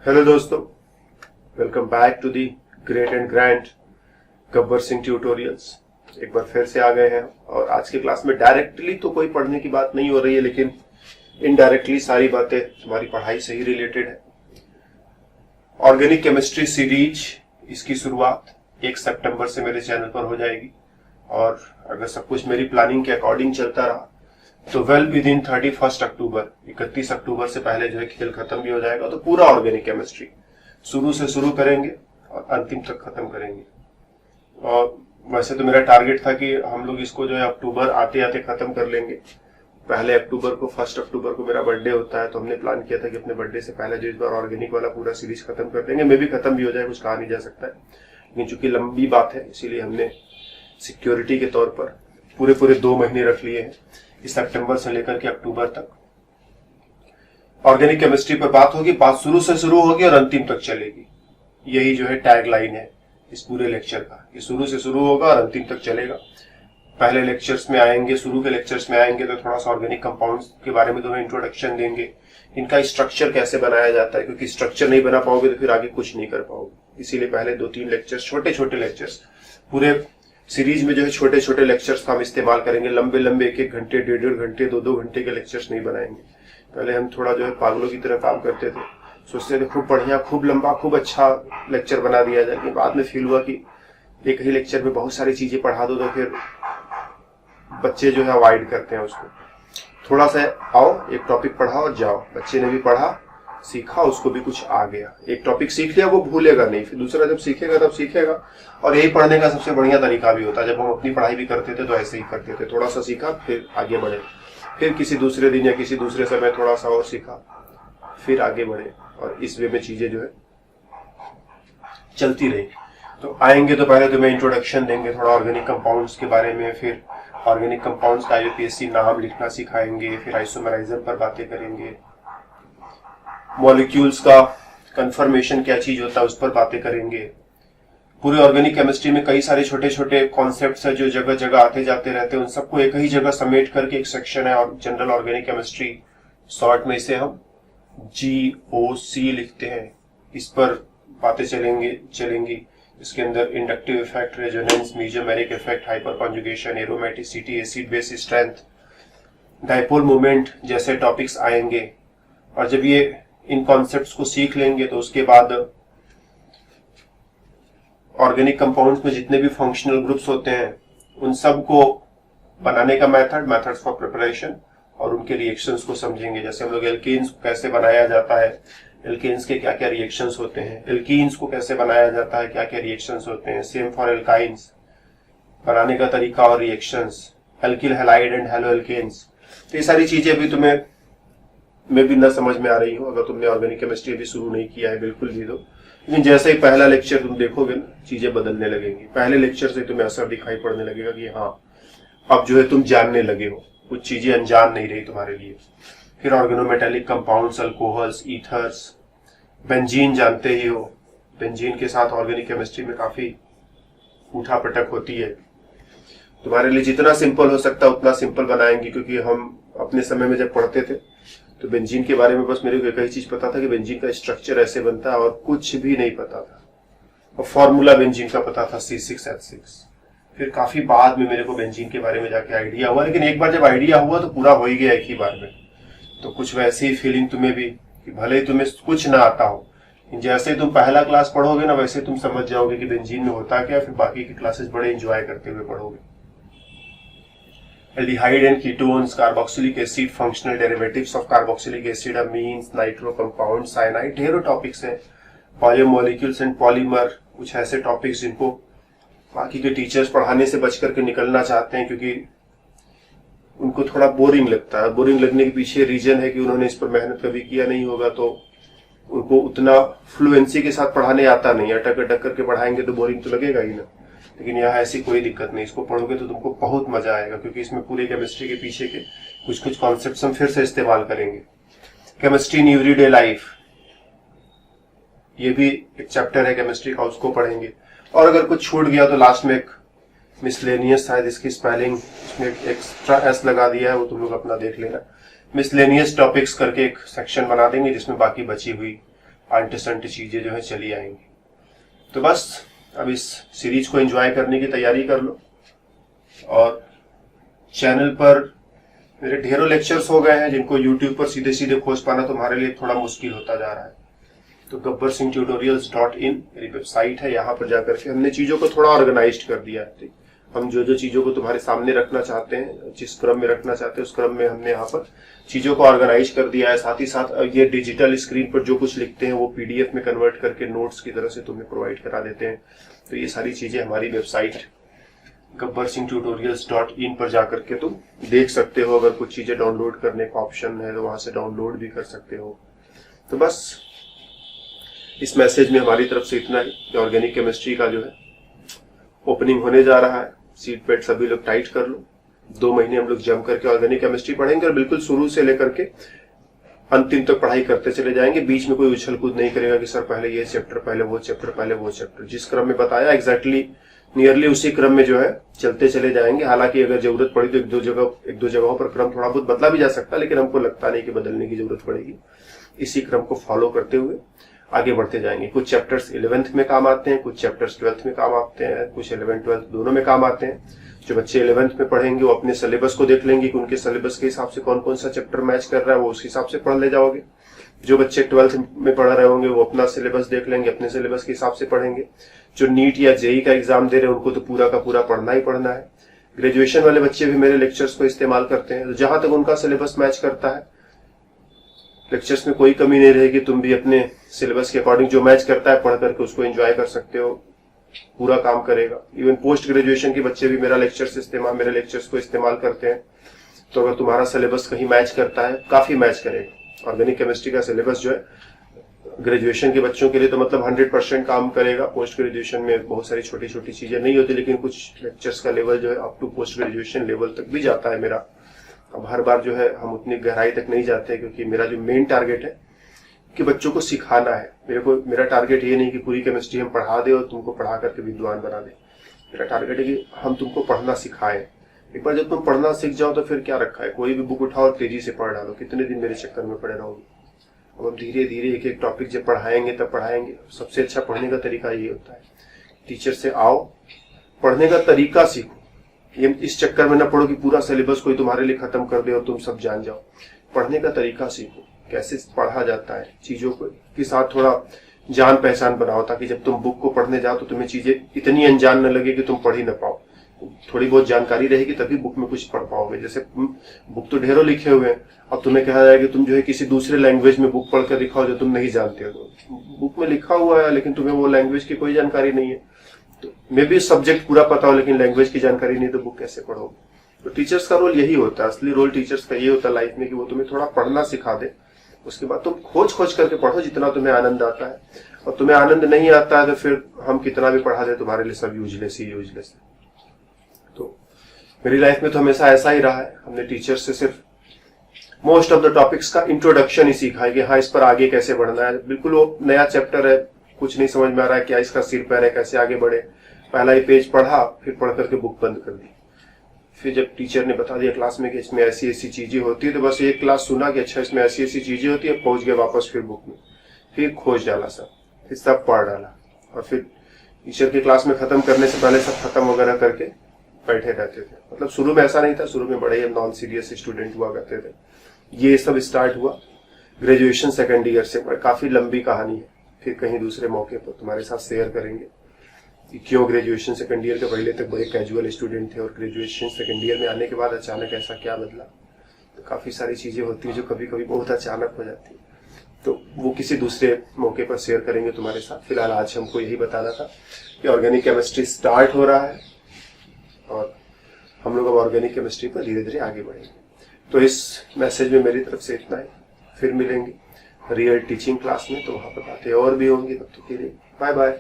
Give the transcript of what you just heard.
Hello दोस्तों, welcome back to the great and grand Gabbar Singh tutorials. एक बार फिर से आ गए हैं और आज के क्लास में डायरेक्टली तो कोई पढ़ने की बात नहीं हो रही है, लेकिन इनडायरेक्टली सारी बातें तुम्हारी पढ़ाई से ही रिलेटेड है। ऑर्गेनिक केमिस्ट्री सीरीज, इसकी शुरुआत 1 सितंबर से मेरे चैनल पर हो जाएगी और अगर सब कुछ मेरी प्लानिंग के अकॉर्डिंग चलता रहा तो वेल विद इन 31 अक्टूबर 31 अक्टूबर से पहले जो है खेल खत्म भी हो जाएगा। तो पूरा ऑर्गेनिक केमिस्ट्री शुरू से शुरू करेंगे और अंतिम तक खत्म करेंगे। और वैसे तो मेरा टारगेट था कि हम लोग इसको जो है अक्टूबर आते आते खत्म कर लेंगे। पहले अक्टूबर को 1 अक्टूबर को मेरा बर्थडे होता है, तो हमने प्लान किया था कि अपने बर्थडे से पहले जो इस बार ऑर्गेनिक वाला पूरा सीरीज खत्म कर देंगे। मे भी खत्म भी हो जाए, कुछ कहा नहीं जा सकता है, लेकिन चूंकि लंबी बात है इसीलिए हमने सिक्योरिटी के तौर पर पूरे 2 महीने रख लिए हैं, इस सितंबर से लेकर के अक्टूबर तक ऑर्गेनिक केमिस्ट्री पर बात होगी। बात शुरू से शुरू होगी और अंतिम तक चलेगी। यही जो है टैग लाइन है इस पूरे लेक्चर का, ये शुरू से शुरू होगा और अंतिम तक चलेगा। पहले लेक्चर्स में आएंगे, शुरू के लेक्चर्स में आएंगे तो थोड़ा सा ऑर्गेनिक कंपाउंड्स के बारे में तुम्हें इंट्रोडक्शन देंगे, इनका स्ट्रक्चर कैसे बनाया जाता है, क्योंकि स्ट्रक्चर नहीं बना पाओगे तो फिर आगे कुछ नहीं कर पाओगे। इसीलिए पहले 2-3 लेक्चर्स, छोटे छोटे लेक्चर्स, पूरे सीरीज में जो है छोटे छोटे लेक्चर्स का हम इस्तेमाल करेंगे। लंबे 1-1 घंटे, 1.5 घंटे, 2-2 घंटे के लेक्चर्स नहीं बनाएंगे। पहले हम थोड़ा जो है पागलों की तरह काम करते थे, सोचते थे खूब बढ़िया, खूब लंबा, खूब अच्छा लेक्चर बना दिया जाए। बाद में फील हुआ कि एक ही लेक्चर में बहुत सारी चीजें पढ़ा दो तो फिर बच्चे जो है अवॉइड करते हैं उसको। थोड़ा सा आओ, एक टॉपिक पढ़ाओ और जाओ। बच्चे ने भी पढ़ा, सीखा, उसको भी कुछ आ गया। एक टॉपिक सीख लिया वो भूलेगा नहीं, फिर दूसरा जब सीखेगा तब सीखेगा। और यही पढ़ने का सबसे बढ़िया तरीका भी होता है। जब हम अपनी पढ़ाई भी करते थे तो ऐसे ही करते थे, थोड़ा सा सीखा फिर आगे बढ़े, फिर किसी दूसरे दिन या किसी दूसरे समय थोड़ा सा और सीखा, फिर आगे बढ़े, और इस वे में चीजें जो है चलती रही। तो आएंगे तो पहले तुम्हें इंट्रोडक्शन देंगे थोड़ा ऑर्गेनिक कंपाउंड्स के बारे में, फिर ऑर्गेनिक कंपाउंड्स का IUPAC नाम लिखना सिखाएंगे, फिर आइसोमराइजर पर बातें करेंगे, मॉलिक्यूल्स का कंफर्मेशन क्या चीज होता है उस पर बातें करेंगे। पूरे ऑर्गेनिक केमिस्ट्री में कई सारे छोटे छोटे कॉन्सेप्ट्स है जो जगह जगह आते जाते रहते हैं, उन सबको एक ही जगह समेट करके एक सेक्शन है और जनरल ऑर्गेनिक केमिस्ट्री, शॉर्ट में इसे हम GOC लिखते हैं। इस पर बातें चलेंगी। इसके अंदर inductive effect, resonance, mesomeric effect, hyper conjugation, aromaticity, acid base strength, dipole moment जैसे टॉपिक्स आएंगे। और जब ये इन कॉन्सेप्ट्स को सीख लेंगे तो उसके बाद ऑर्गेनिक कंपाउंड्स में जितने भी फंक्शनल ग्रुप्स होते हैं उन सब को बनाने का मेथड्स फॉर प्रिपरेशन और उनके रिएक्शंस को समझेंगे। जैसे हम लोग एल्केन्स को कैसे बनाया जाता है, एल्केन्स के क्या क्या रिएक्शंस होते हैं, एल्कीन्स को कैसे बनाया जाता है, क्या क्या रिएक्शंस होते हैं, सेम फॉर एल्काइंस, बनाने का तरीका और reactions, alkyl halide and haloalkanes. तो ये सारी चीजें भी तुम्हें में भी न समझ में आ रही हो, अगर तुमने ऑर्गेनिक केमिस्ट्री भी शुरू नहीं किया है बिल्कुल भी दो। लेकिन जैसे ही पहला लेक्चर तुम देखोगे ना, चीजें बदलने लगेंगी। पहले लेक्चर से तुम्हें असर दिखाई पड़ने लगेगा कि हाँ अब जो है तुम जानने लगे हो, कुछ चीजें अनजान नहीं रही तुम्हारे लिए। फिर organometallic compounds, alcohols, ethers, benzene जानते ही हो। बेंजीन के साथ ऑर्गेनिक केमिस्ट्री में काफी उठा पटक होती है। तुम्हारे लिए जितना सिंपल हो सकता है उतना सिंपल बनाएंगे, क्योंकि हम अपने समय में जब पढ़ते थे तो बेंजीन के बारे में बस मेरे को एक ही चीज पता था कि बेंजीन का स्ट्रक्चर ऐसे बनता है, और कुछ भी नहीं पता था। और फॉर्मूला बेंजीन का पता था C6H6। फिर काफी बाद में मेरे को बेंजीन के बारे में जाके आइडिया हुआ, लेकिन एक बार जब आइडिया हुआ तो पूरा हो ही गया एक ही बार में। तो कुछ वैसी ही फीलिंग तुम्हें भी, कि भले ही तुम्हें कुछ ना आता हो, जैसे ही तुम पहला क्लास पढ़ोगे ना वैसे तुम समझ जाओगे कि बेंजीन में होता क्या, फिर बाकी की क्लासेस बड़े एंजॉय करते हुए पढ़ोगे। Aldehyde and ketones, carboxylic acid, functional derivatives of carboxylic acid, amines, nitro compounds, cyanide, ढेरों टॉपिक्स हैं। बायोमोलिक्यूल्स एंड पॉलीमर, कुछ ऐसे टॉपिक्स जिनको बाकी के टीचर्स पढ़ाने से बच करके निकलना चाहते हैं, क्योंकि उनको थोड़ा बोरिंग लगता है। बोरिंग लगने के पीछे रीजन है कि उन्होंने इस पर मेहनत कभी किया नहीं होगा, तो उनको उतना फ्लुएंसी के साथ पढ़ाने आता नहीं। अटक अटक करके पढ़ाएंगे तो बोरिंग तो लगेगा ही ना। लेकिन यहाँ ऐसी कोई दिक्कत नहीं, इसको पढ़ोगे तो तुमको बहुत मजा आएगा, क्योंकि इसमें पूरी केमिस्ट्री के पीछे के कुछ कॉन्सेप्ट्स हम फिर से इस्तेमाल करेंगे। केमिस्ट्री इन एवरीडे लाइफ, ये भी एक चैप्टर है केमिस्ट्री का, उसको पढ़ेंगे। और अगर कुछ छूट गया तो लास्ट में एक मिसलेनियस, शायद इसकी स्पेलिंग उसमें एक एक्स्ट्रा S लगा दिया है, वो तुम लोग अपना देख लेना। मिसलेनियस टॉपिक्स करके एक सेक्शन बना देंगे जिसमें बाकी बची हुई आंटी संटी चीजें जो है चली आएंगी। तो बस अब इस सीरीज को एंजॉय करने की तैयारी कर लो। और चैनल पर मेरे ढेरों लेक्चर्स हो गए हैं जिनको यूट्यूब पर सीधे सीधे खोज पाना तुम्हारे लिए थोड़ा मुश्किल होता जा रहा है। तो gabbarsinghtutorials.in मेरी वेबसाइट है, यहाँ पर जाकर के हमने चीजों को थोड़ा ऑर्गेनाइज्ड कर दिया है। हम जो जो चीजों को तुम्हारे सामने रखना चाहते हैं, जिस क्रम में रखना चाहते हैं, उस क्रम में हमने यहाँ पर चीजों को ऑर्गेनाइज कर दिया है। साथ ही साथ ये डिजिटल स्क्रीन पर जो कुछ लिखते हैं वो पीडीएफ में कन्वर्ट करके नोट्स की तरह से तुम्हें प्रोवाइड करा देते हैं। तो ये सारी चीजें हमारी वेबसाइट gabbarsinghtutorials.in पर जाकर के तुम देख सकते हो। अगर कुछ चीजें डाउनलोड करने का ऑप्शन है तो वहां से डाउनलोड भी कर सकते हो। तो बस इस मैसेज में हमारी तरफ से इतना ही। ऑर्गेनिक केमिस्ट्री का जो है ओपनिंग होने जा रहा है। सीट पेट सभी लोग टाइट कर लो। 2 महीने हम लोग जम करके ऑर्गेनिक केमिस्ट्री पढ़ेंगे और बिल्कुल शुरू से लेकर के अंतिम तक पढ़ाई करते चले जाएंगे। बीच में कोई उछल कूद नहीं करेगा कि सर पहले ये चैप्टर, पहले वो चैप्टर, पहले वो चैप्टर। जिस क्रम में बताया एग्जैक्टली नियरली उसी क्रम में जो है चलते चले जाएंगे। हालांकि अगर जरूरत पड़ी तो एक दो जगहों पर क्रम थोड़ा बहुत बदला भी जा सकता है, लेकिन हमको लगता नहीं कि बदलने की जरूरत पड़ेगी। इसी क्रम को फॉलो करते हुए आगे बढ़ते जाएंगे। कुछ चैप्टर्स 11th में काम आते हैं, कुछ चैप्टर्स 12th में काम आते हैं, कुछ 11th 12th दोनों में काम आते हैं। जो बच्चे 11th में पढ़ेंगे वो अपने सिलेबस को देख लेंगे कि उनके सिलेबस के हिसाब से कौन कौन सा चैप्टर मैच कर रहा है, वो उस हिसाब से पढ़ ले जाओगे। जो बच्चे 12th में पढ़ रहे होंगे वो अपना सिलेबस देख लेंगे, अपने सिलेबस के हिसाब से पढ़ेंगे। जो नीट या जेई का एग्जाम दे रहे हैं उनको तो पूरा का पूरा पढ़ना ही पढ़ना है। ग्रेजुएशन वाले बच्चे भी मेरे लेक्चर्स को इस्तेमाल करते हैं। तो जहां तक उनका सिलेबस मैच करता है, लेक्चर्स में कोई कमी नहीं रहेगी। तुम भी अपने सिलेबस के अकॉर्डिंग जो मैच करता है पढ़ करके उसको एंजॉय कर सकते हो, पूरा काम करेगा। इवन पोस्ट ग्रेजुएशन के बच्चे भी मेरे लेक्चर्स को इस्तेमाल करते हैं। तो अगर तुम्हारा सिलेबस कहीं मैच करता है, काफी मैच करेगा। ऑर्गेनिक केमिस्ट्री का सिलेबस जो है ग्रेजुएशन के बच्चों के लिए तो मतलब 100% काम करेगा। पोस्ट ग्रेजुएशन में बहुत सारी छोटी छोटी चीजें नहीं होती, लेकिन कुछ लेक्चर्स का लेवल जो है up to post graduation level तक भी जाता है मेरा। अब हर बार जो है हम उतनी गहराई तक नहीं जाते, क्योंकि मेरा जो मेन टारगेट है कि बच्चों को सिखाना है। मेरा टारगेट ये नहीं कि पूरी केमिस्ट्री हम पढ़ा दे और तुमको पढ़ा करके विद्वान बना दे। मेरा टारगेट है कि हम तुमको पढ़ना सिखाएं। एक बार जब तुम पढ़ना सीख जाओ तो फिर क्या रखा है, कोई भी बुक उठाओ तेजी से पढ़ डालो। कितने दिन मेरे चक्कर में पड़े रहोगे। अब हम धीरे धीरे एक एक टॉपिक जब पढ़ाएंगे तब पढ़ाएंगे। सबसे अच्छा पढ़ने का तरीका ये होता है, टीचर से आओ, पढ़ने का तरीका सीखो। ये इस चक्कर में ना पढ़ो कि पूरा सिलेबस कोई तुम्हारे लिए खत्म कर दे और तुम सब जान जाओ। पढ़ने का तरीका सीखो, कैसे पढ़ा जाता है, चीजों को के साथ थोड़ा जान पहचान बनाओ, ताकि जब तुम बुक को पढ़ने जाओ तो तुम्हें चीजें इतनी अनजान न लगे कि तुम पढ़ ही न पाओ। थोड़ी बहुत जानकारी रहेगी तभी बुक में कुछ पढ़ पाओगे। जैसे बुक तो ढेरों लिखे हुए हैं, अब तुम्हें कहा जाए कि तुम जो है किसी दूसरे लैंग्वेज में बुक पढ़कर दिखाओ जो तुम नहीं जानते हो। तो बुक में लिखा हुआ है लेकिन तुम्हें वो लैंग्वेज की कोई जानकारी नहीं है। तो मे भी सब्जेक्ट पूरा पता हो लेकिन लैंग्वेज की जानकारी नहीं, तो बुक कैसे पढ़ोगे। तो टीचर्स का रोल यही होता है, असली रोल टीचर्स का ये होता है लाइफ में कि वो तुम्हें थोड़ा पढ़ना सिखा दे। उसके बाद तुम खोज खोज करके पढ़ो जितना तुम्हें आनंद आता है। और तुम्हें आनंद नहीं आता है तो फिर हम कितना भी पढ़ा दे तुम्हारे लिए सब यूजलेस है। तो मेरी लाइफ में तो हमेशा ऐसा ही रहा है। हमने टीचर से सिर्फ मोस्ट ऑफ द टॉपिक्स का इंट्रोडक्शन ही सीखा है कि हाँ इस पर आगे कैसे बढ़ना है। बिल्कुल वो नया चैप्टर है, कुछ नहीं समझ में आ रहा है क्या इसका सिर पैर है, कैसे आगे बढ़े। पहला ही पेज पढ़ा, फिर पढ़ करके बुक बंद कर दी। फिर जब टीचर ने बता दिया क्लास में कि इसमें ऐसी ऐसी चीजें होती है, तो बस एक क्लास सुना कि अच्छा इसमें ऐसी ऐसी चीजें होती है, पहुंच गए वापस फिर बुक में, फिर खोज डाला सब, फिर सब पढ़ डाला। और फिर टीचर की क्लास में खत्म करने से पहले सब खत्म वगैरह करके बैठे रहते थे। मतलब शुरू में ऐसा नहीं था, शुरू में बड़े ही नॉन सीरियस स्टूडेंट हुआ करते थे। ये सब स्टार्ट हुआ ग्रेजुएशन सेकेंड ईयर से। काफी लंबी कहानी है, फिर कहीं दूसरे मौके पर तुम्हारे साथ शेयर करेंगे कि क्यों ग्रेजुएशन सेकेंड ईयर के पहले तक बड़े कैजुअल स्टूडेंट थे और ग्रेजुएशन सेकेंड ईयर में आने के बाद अचानक ऐसा क्या बदला। तो काफी सारी चीजें होती है जो कभी कभी बहुत अचानक हो जाती है। तो वो किसी दूसरे मौके पर शेयर करेंगे तुम्हारे साथ। फिलहाल आज हमको यही बताना था कि ऑर्गेनिक केमिस्ट्री स्टार्ट हो रहा है और हम लोग अब ऑर्गेनिक केमिस्ट्री पर धीरे धीरे आगे बढ़ेंगे। तो इस मैसेज में मेरी तरफ से इतना ही। फिर मिलेंगे रियल टीचिंग क्लास में, तो वहां पर बातें और भी होंगी। तब तक के लिए बाय बाय।